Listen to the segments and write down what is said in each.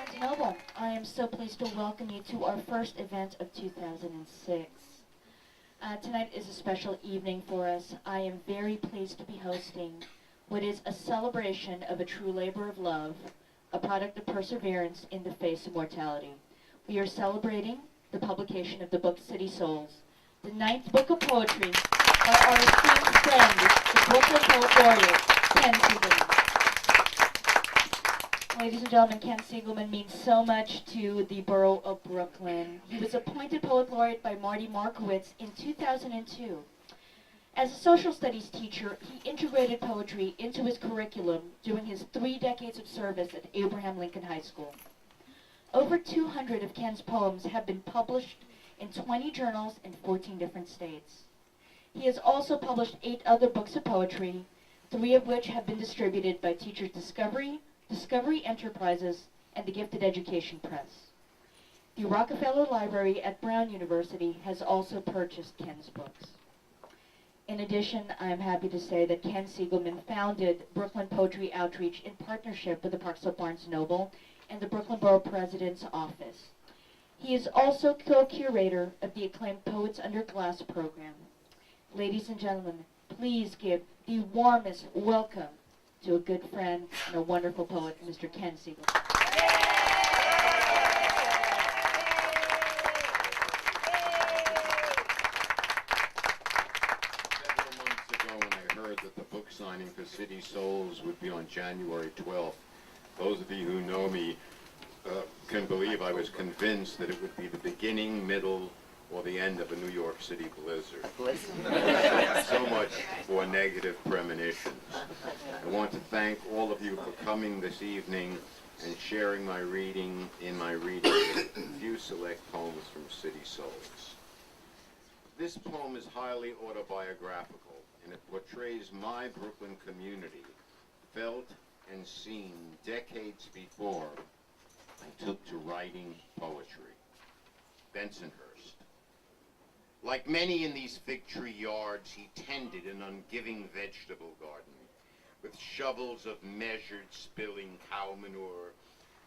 Barnes& Noble. I am so pleased to welcome you to our first event of 2006. Tonight is a special evening for us. I am very pleased to be hosting what is a celebration of a true labor of love, a product of perseverance in the face of mortality. We are celebrating the publication of the book City Souls, the 9th book of poetry by our esteemed friend, the Brooklyn Poet Laureate, Ken Siegelman. Ladies and gentlemen, Ken Siegelman means so much to the borough of Brooklyn. He was appointed Poet Laureate by Marty Markowitz in 2002. As a social studies teacher, he integrated poetry into his curriculum during his 3 decades of service at Abraham Lincoln High School. Over 200 of Ken's poems have been published in 20 journals in 14 different states. He has also published 8 other books of poetry, 3 of which have been distributed by Teachers Discovery Enterprises, and the Gifted Education Press. The Rockefeller Library at Brown University has also purchased Ken's books. In addition, I am happy to say that Ken Siegelman founded Brooklyn Poetry Outreach in partnership with the Park Slope Barnes Noble and the Brooklyn Borough President's Office. He is also co-curator of the acclaimed Poets Under Glass program. Ladies and gentlemen, please give the warmest welcome to a good friend and a wonderful poet, Mr. Ken Siegelman. Several months ago when I heard that the book signing for City Souls would be on January 12th, those of you who know me can believe I was convinced that it would be the beginning, middle, or the end of a New York City blizzard. So much for negative premonitions. I want to thank all of you for coming this evening and sharing my reading a few select poems from City Souls. This poem is highly autobiographical, and it portrays my Brooklyn community, felt and seen decades before I took to writing poetry. Bensonhurst. Like many in these fig tree yards, he tended an ungiving vegetable garden, with shovels of measured spilling cow manure,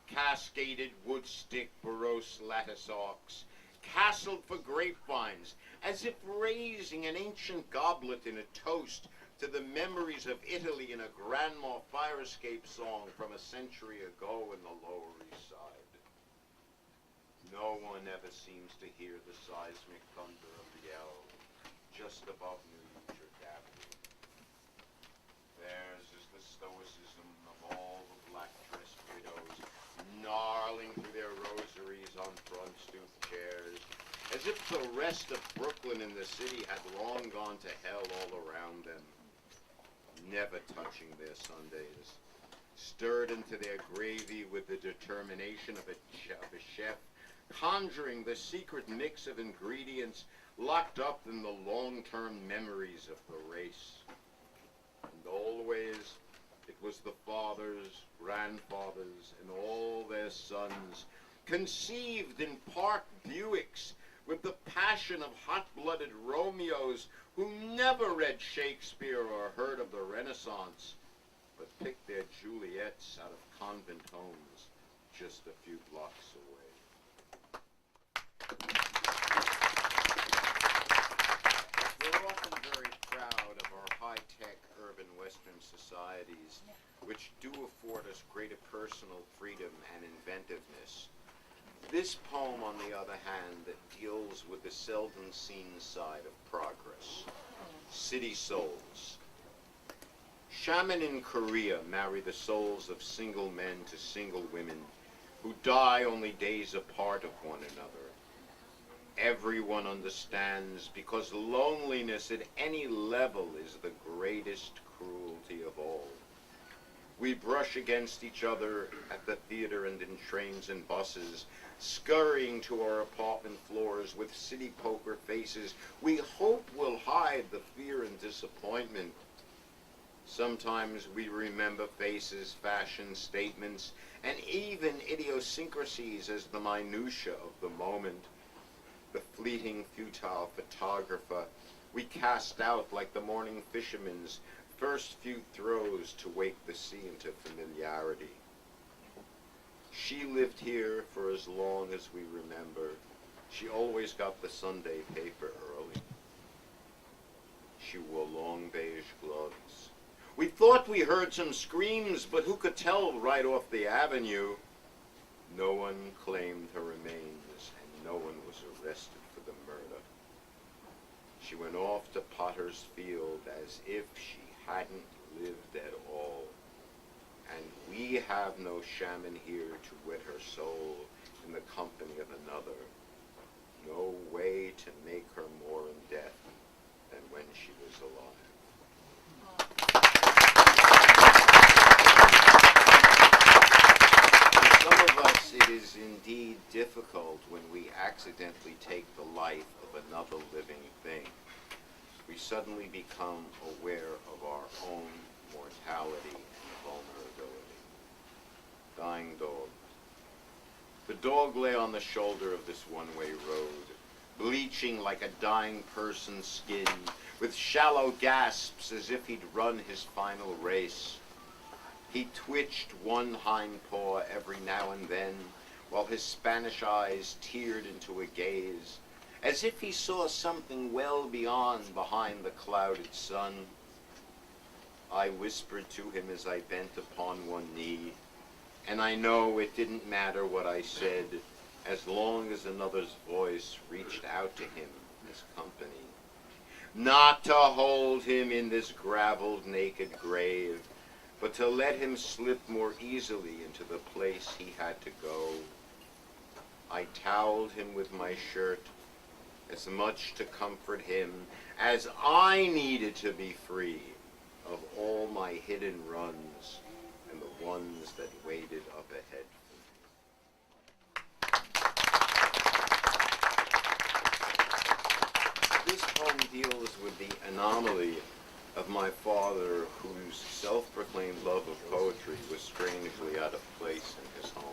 cascaded wood stick Barros lattice ox, castled for grapevines, as if raising an ancient goblet in a toast to the memories of Italy in a grandma fire escape song from a century ago in the Lower East Side. No one ever seems to hear the seismic thunder of the L just above New York Avenue. Theirs is the stoicism of all the black-dressed widows, gnarling through their rosaries on front stoop chairs, as if the rest of Brooklyn and the city had long gone to hell all around them, never touching their Sundays, stirred into their gravy with the determination of a chef, conjuring the secret mix of ingredients locked up in the long-term memories of the race. And always it was the fathers, grandfathers, and all their sons, conceived in Park Buicks with the passion of hot-blooded Romeos who never read Shakespeare or heard of the Renaissance, but picked their Juliets out of convent homes just a few blocks away. We're often very proud of our high-tech urban Western societies, which do afford us greater personal freedom and inventiveness. This poem, on the other hand, deals with the seldom seen side of progress. City Souls. Shaman in Korea marry the souls of single men to single women who die only days apart of one another. Everyone understands, because loneliness at any level is the greatest cruelty of all. We brush against each other at the theater and in trains and buses, scurrying to our apartment floors with city poker faces we hope will hide the fear and disappointment. Sometimes we remember faces, fashion, statements, and even idiosyncrasies as the minutiae of the moment. The fleeting, futile photographer we cast out like the morning fisherman's first few throws to wake the sea into familiarity. She lived here for as long as we remember. She always got the Sunday paper early. She wore long beige gloves. We thought we heard some screams, but who could tell right off the avenue? No one claimed her remains, and no one was arrested for the murder. She went off to Potter's Field as if she hadn't lived at all. And we have no shaman here to wed her soul in the company of another. No way to make her more in death than when she was alive. For some of us, it is indeed difficult when we accidentally take the life of another living thing. We suddenly become aware of our own mortality and vulnerability. Dying dog. The dog lay on the shoulder of this one-way road, bleaching like a dying person's skin, with shallow gasps as if he'd run his final race. He twitched one hind paw every now and then, while his Spanish eyes teared into a gaze, as if he saw something well behind the clouded sun. I whispered to him as I bent upon one knee, and I know it didn't matter what I said, as long as another's voice reached out to him as company. Not to hold him in this graveled, naked grave, but to let him slip more easily into the place he had to go. I toweled him with my shirt, as much to comfort him as I needed to be free of all my hidden runs and the ones that waited up ahead. This poem deals with the anomaly of my father, whose self-proclaimed love of poetry was strangely out of place in his home.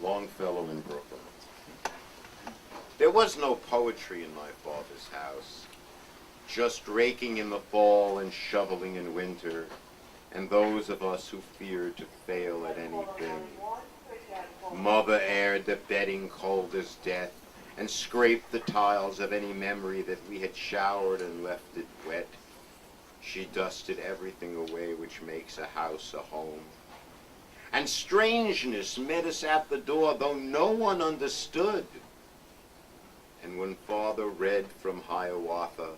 Longfellow in Brooklyn. There was no poetry in my father's house, just raking in the fall and shoveling in winter, and those of us who feared to fail at anything. Mother aired the bedding cold as death, and scraped the tiles of any memory that we had showered and left it wet. She dusted everything away which makes a house a home. And strangeness met us at the door, though no one understood. And when Father read from Hiawatha,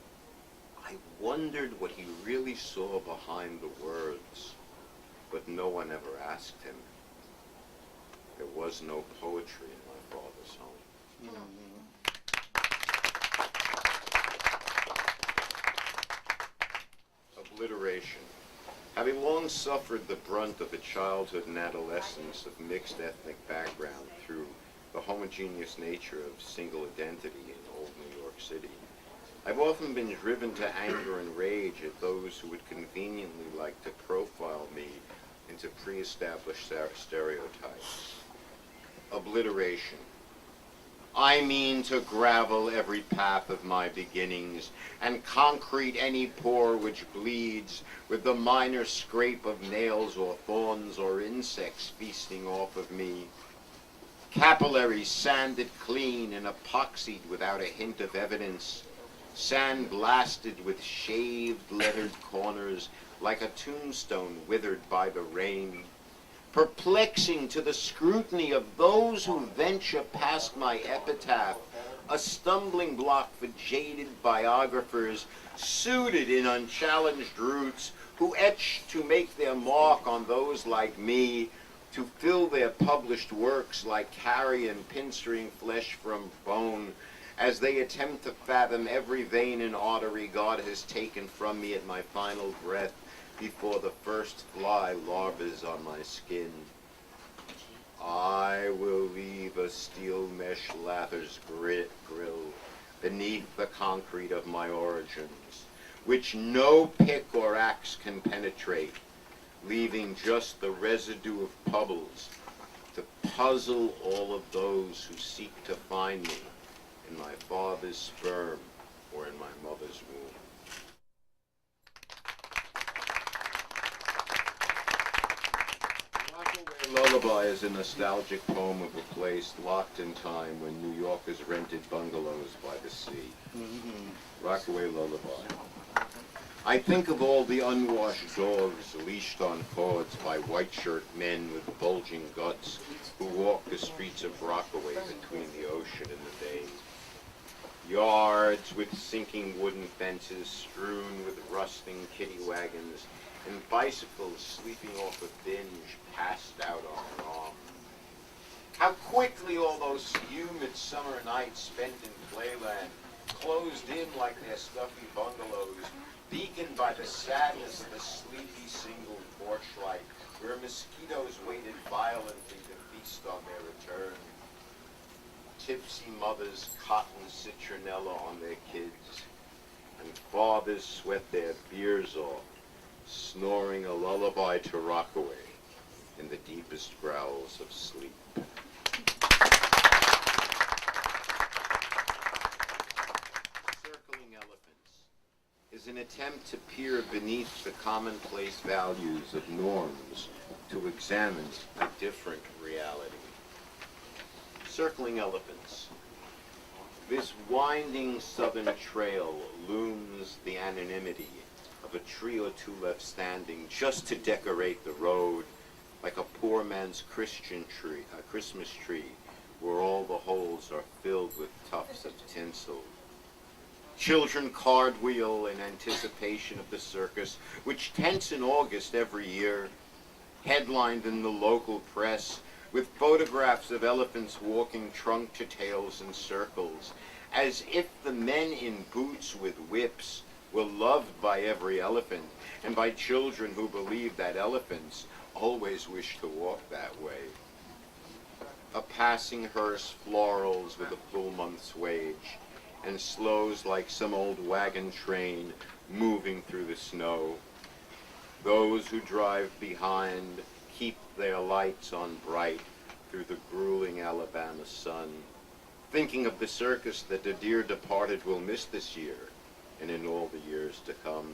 I wondered what he really saw behind the words, but no one ever asked him. There was no poetry in my father's home. Obliteration. Having long suffered the brunt of a childhood and adolescence of mixed ethnic background through the homogeneous nature of single identity in old New York City, I've often been driven to anger and rage at those who would conveniently like to profile me into pre-established stereotypes. Obliteration. I mean to gravel every path of my beginnings, and concrete any pore which bleeds with the minor scrape of nails or thorns or insects feasting off of me. Capillaries sanded clean and epoxied without a hint of evidence, sandblasted with shaved, lettered corners like a tombstone withered by the rain. Perplexing to the scrutiny of those who venture past my epitaph, a stumbling block for jaded biographers, suited in unchallenged roots, who etch to make their mark on those like me, to fill their published works like carrion pinstering flesh from bone, as they attempt to fathom every vein and artery God has taken from me at my final breath, before the first fly larvas on my skin. I will leave a steel mesh lather's grill beneath the concrete of my origins, which no pick or axe can penetrate, leaving just the residue of pebbles to puzzle all of those who seek to find me in my father's sperm or in my mother's womb. Lockaway Lullaby is a nostalgic poem of a place locked in time when New Yorkers rented bungalows by the sea. Rockaway Lullaby. I think of all the unwashed dogs leashed on cords by white-shirt men with bulging guts who walk the streets of Rockaway between the ocean and the bay. Yards with sinking wooden fences strewn with rusting kiddie wagons and bicycles sleeping off a binge passed out on an arm. How quickly all those humid summer nights spent in playland closed in like their stuffy bungalows, beaconed by the sadness of the sleepy single porch light, where mosquitoes waited violently to feast on their return. Tipsy mothers cotton citronella on their kids, and fathers sweat their beers off, snoring a lullaby to Rockaway in the deepest growls of sleep. Circling Elephants is an attempt to peer beneath the commonplace values of norms to examine a different reality. Circling Elephants. This winding southern trail looms the anonymity of a tree or two left standing just to decorate the road, like a poor man's Christmas tree, where all the holes are filled with tufts of tinsel. Children cartwheel in anticipation of the circus, which tents in August every year, headlined in the local press with photographs of elephants walking trunk to tails in circles, as if the men in boots with whips were loved by every elephant and by children who believe that elephants always wish to walk that way. A passing hearse florals with a full month's wage and slows like some old wagon train moving through the snow. Those who drive behind keep their lights on bright through the grueling Alabama sun, thinking of the circus that the dear departed will miss this year and in all the years to come.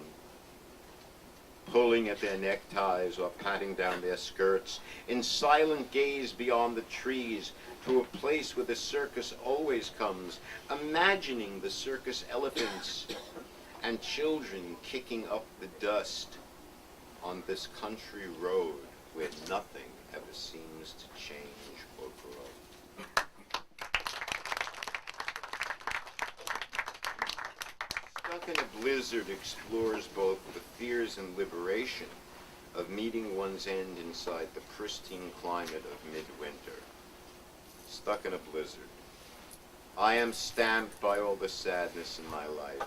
Pulling at their neckties or patting down their skirts, in silent gaze beyond the trees to a place where the circus always comes, imagining the circus elephants and children kicking up the dust on this country road where nothing ever seems to change or grow. Stuck in a Blizzard explores both the fears and liberation of meeting one's end inside the pristine climate of midwinter. Stuck in a blizzard. I am stamped by all the sadness in my life,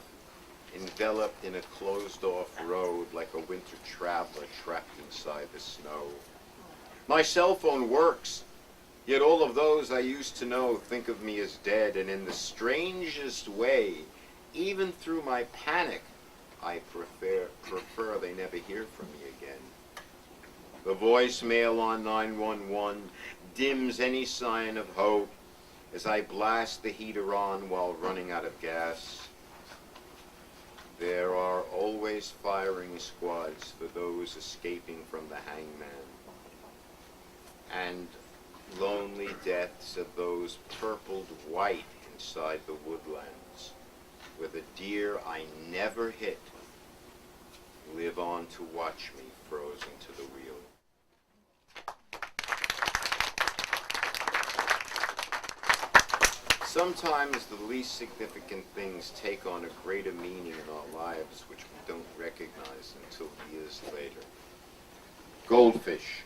enveloped in a closed-off road like a winter traveler trapped inside the snow. My cell phone works, yet all of those I used to know think of me as dead, and in the strangest way, even through my panic, I prefer they never hear from me again. The voicemail on 911 dims any sign of hope as I blast the heater on while running out of gas. There are always firing squads for those escaping from the hangman, and lonely deaths of those purpled white inside the woodlands, where the deer I never hit live on to watch me frozen to the wheel. Sometimes the least significant things take on a greater meaning in our lives which we don't recognize until years later. Goldfish.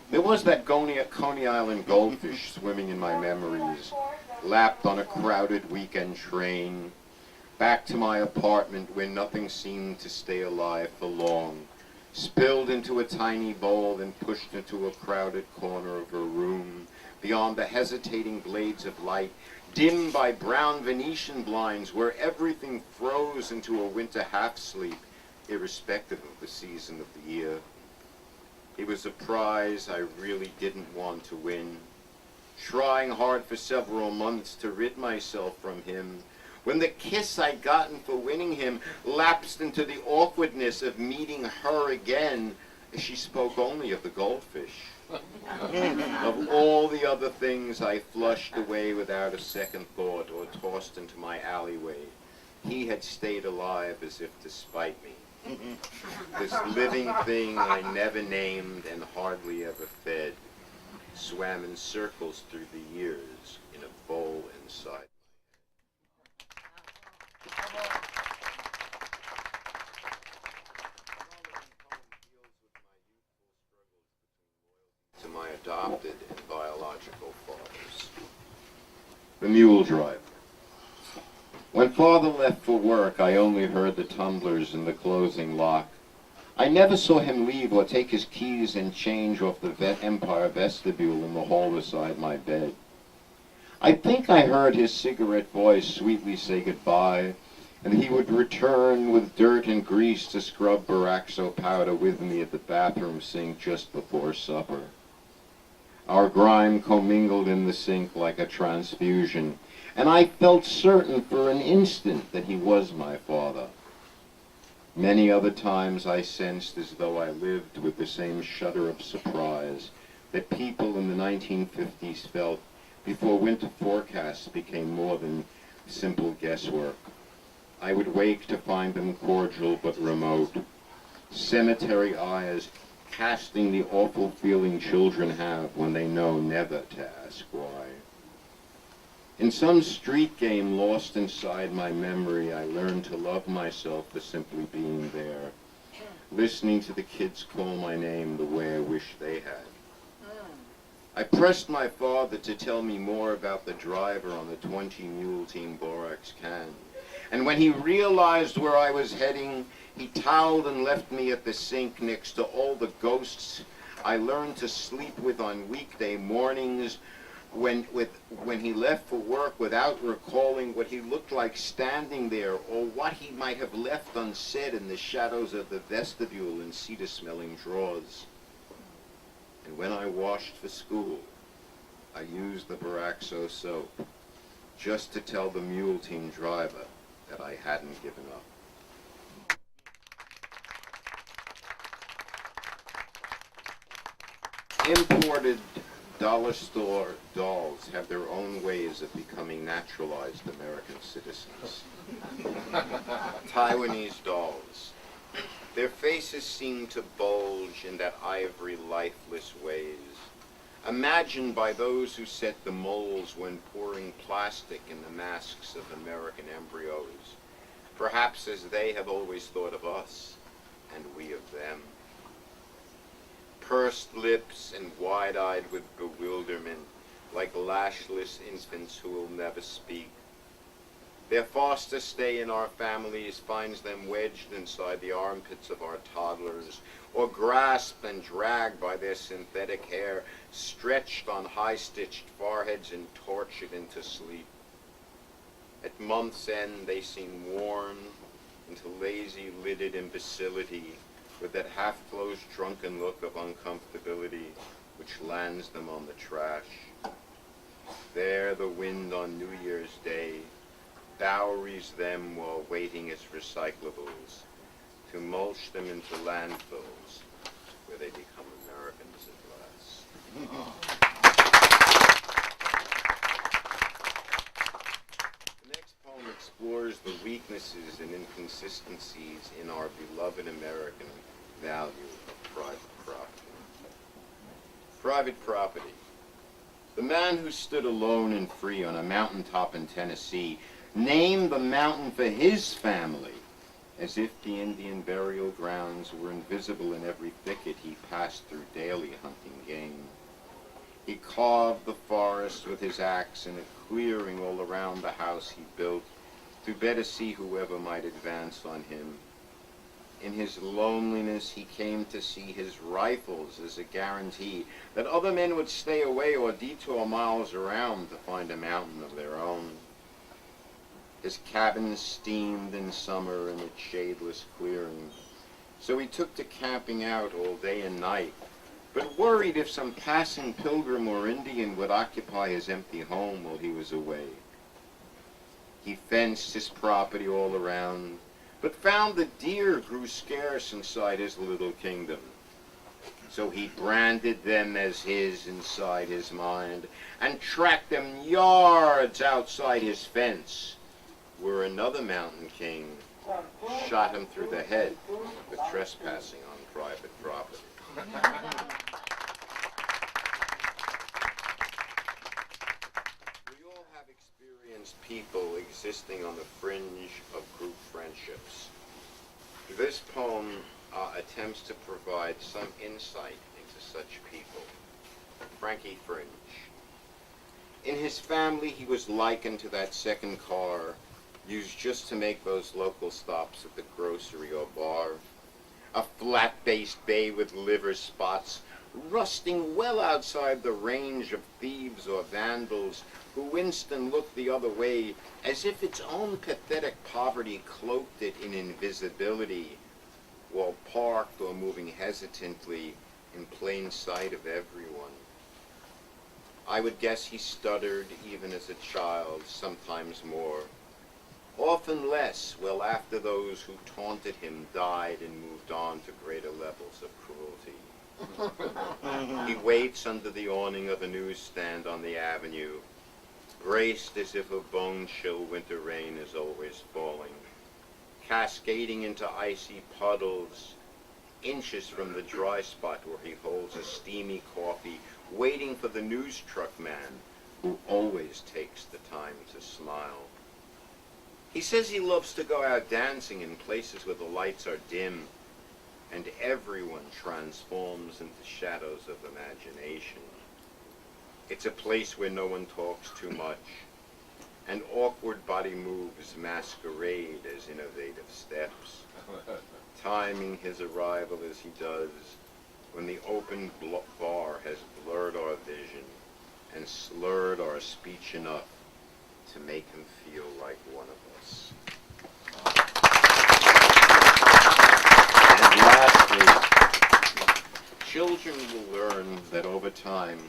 There was that Coney Island goldfish swimming in my memories, lapped on a crowded weekend train, back to my apartment where nothing seemed to stay alive for long, spilled into a tiny bowl and pushed into a crowded corner of a room, beyond the hesitating blades of light, dimmed by brown Venetian blinds where everything froze into a winter half-sleep, irrespective of the season of the year. It was a prize I really didn't want to win, trying hard for several months to rid myself from him, when the kiss I'd gotten for winning him lapsed into the awkwardness of meeting her again, as she spoke only of the goldfish. Of all the other things I flushed away without a second thought or tossed into my alleyway, he had stayed alive as if to spite me. This living thing I never named and hardly ever fed swam in circles through the years in a bowl inside. To my adopted and biological fathers. The mule driver. When father left for work, I only heard the tumblers and the closing lock. I never saw him leave or take his keys and change off the Empire vestibule in the hall beside my bed. I think I heard his cigarette voice sweetly say goodbye, and he would return with dirt and grease to scrub Boraxo powder with me at the bathroom sink just before supper. Our grime commingled in the sink like a transfusion, and I felt certain for an instant that he was my father. Many other times I sensed as though I lived with the same shudder of surprise that people in the 1950s felt before winter forecasts became more than simple guesswork. I would wake to find them cordial but remote. Cemetery eyes casting the awful feeling children have when they know never to ask why. In some street game lost inside my memory, I learned to love myself for simply being there, listening to the kids call my name the way I wish they had. I pressed my father to tell me more about the driver on the 20-mule team borax can, and when he realized where I was heading, he toweled and left me at the sink next to all the ghosts I learned to sleep with on weekday mornings when he left for work without recalling what he looked like standing there or what he might have left unsaid in the shadows of the vestibule and cedar-smelling drawers. And when I washed for school, I used the Boraxo soap just to tell the mule team driver that I hadn't given up. Imported dollar store dolls have their own ways of becoming naturalized American citizens. Taiwanese dolls. Their faces seem to bulge in that ivory, lifeless ways, imagined by those who set the molds when pouring plastic in the masks of American embryos, perhaps as they have always thought of us, and we of them. Pursed lips and wide-eyed with bewilderment, like lashless infants who will never speak. Their foster stay in our families finds them wedged inside the armpits of our toddlers, or grasped and dragged by their synthetic hair, stretched on high-stitched foreheads and tortured into sleep. At month's end, they seem worn into lazy, lidded imbecility, with that half-closed, drunken look of uncomfortability which lands them on the trash. There the wind on New Year's Day boweries them while waiting its recyclables to mulch them into landfills where they become Americans at last. The next poem explores the weaknesses and inconsistencies in our beloved American value of private property. Private property. The man who stood alone and free on a mountaintop in Tennessee named the mountain for his family, as if the Indian burial grounds were invisible in every thicket he passed through daily hunting game. He carved the forest with his axe in a clearing all around the house he built, to better see whoever might advance on him. In his loneliness, he came to see his rifles as a guarantee that other men would stay away or detour miles around to find a mountain of their own. His cabin steamed in summer in its shadeless clearing, so he took to camping out all day and night, but worried if some passing pilgrim or Indian would occupy his empty home while he was away. He fenced his property all around, but found that deer grew scarce inside his little kingdom. So he branded them as his inside his mind and tracked them yards outside his fence, where another mountain king shot him through the head with trespassing on private property. We all have experienced people existing on the fringe of group friendships. This poem attempts to provide some insight into such people. Frankie Fringe. In his family, he was likened to that second car used just to make those local stops at the grocery or bar. A flat-based bay with liver spots, rusting well outside the range of thieves or vandals who winced and looked the other way as if its own pathetic poverty cloaked it in invisibility, while parked or moving hesitantly in plain sight of everyone. I would guess he stuttered even as a child, sometimes more. Often less, well after those who taunted him died and moved on to greater levels of cruelty. He waits under the awning of a newsstand on the avenue, braced as if a bone-chill winter rain is always falling, cascading into icy puddles, inches from the dry spot where he holds a steamy coffee, waiting for the news truck man who always takes the time to smile. He says he loves to go out dancing in places where the lights are dim and everyone transforms into shadows of imagination. It's a place where no one talks too much, and awkward body moves masquerade as innovative steps, timing his arrival as he does when the open bar has blurred our vision and slurred our speech enough to make him feel like one of us. And lastly, children will learn that over time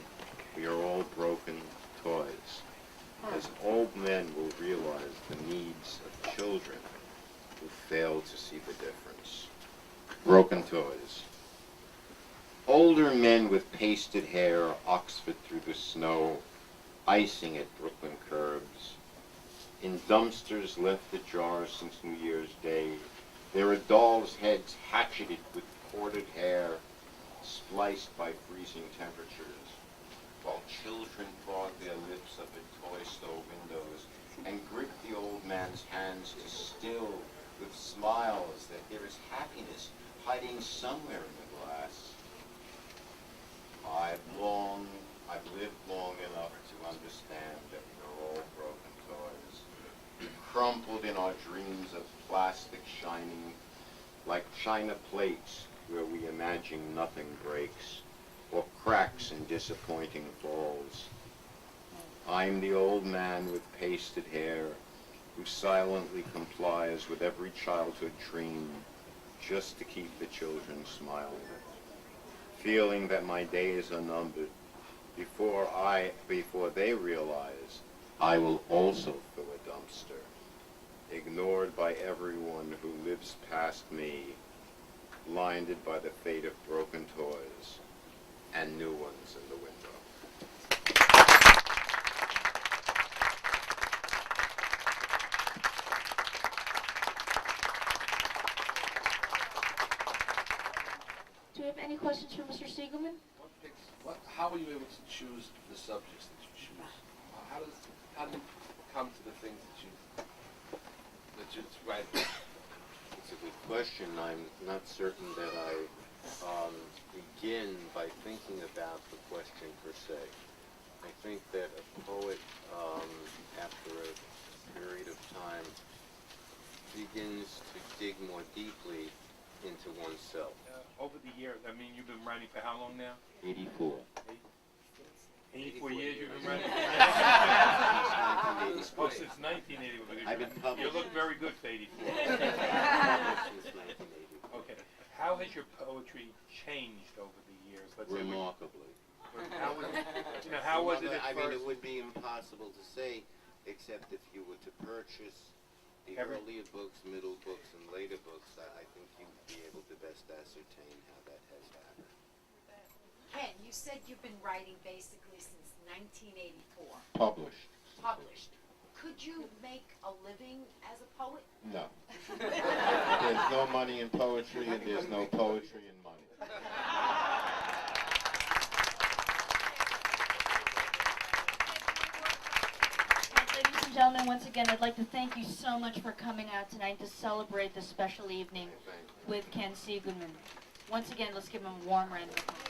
we are all broken toys, as old men will realize the needs of children who fail to see the difference. Broken toys. Older men with pasted hair, Oxford through the snow, icing at Brooklyn curbs. In dumpsters left ajar since New Year's Day, there are dolls' heads hatcheted with corded hair, spliced by freezing temperatures, while children fog their lips up at toy store windows and grip the old man's hands to still with smiles that there is happiness hiding somewhere in the glass. I've lived long enough to understand that we are all broken toys, crumpled in our dreams of plastic shining, like china plates where we imagine nothing breaks, or cracks in disappointing falls. I'm the old man with pasted hair who silently complies with every childhood dream just to keep the children smiling, feeling that my days are numbered before they realize I will also fill a dumpster, ignored by everyone who lives past me, blinded by the fate of broken toys and new ones in the window. Do we have any questions for Mr. Siegelman? How were you able to choose the subjects that you choose? How do you come to the things that you write? It's a good question. I'm not certain that I begin by thinking about the question per se. I think that a poet, after a period of time, begins to dig more deeply into oneself. Over the years, I mean, you've been writing for how long now? 84. 84 years you've been writing? Since 1984. Well, since 1980. I've been published. You look very good for 84. Since 1984. Okay. How has your poetry changed over the years? Let's say Remarkably. how was, how was it at I mean, first? it would be impossible to say, except if you were to purchase the earlier books, middle books, and later books, I think you'd be able to best ascertain how that has happened. Ken, you said you've been writing basically since 1984, Published. published. Could you make a living as a poet? No. There's no money in poetry, and there's no poetry in money. And ladies and gentlemen, once again, I'd like to thank you so much for coming out tonight to celebrate this special evening Thank you. with Ken Siegelman. Once again, let's give him a warm round of applause.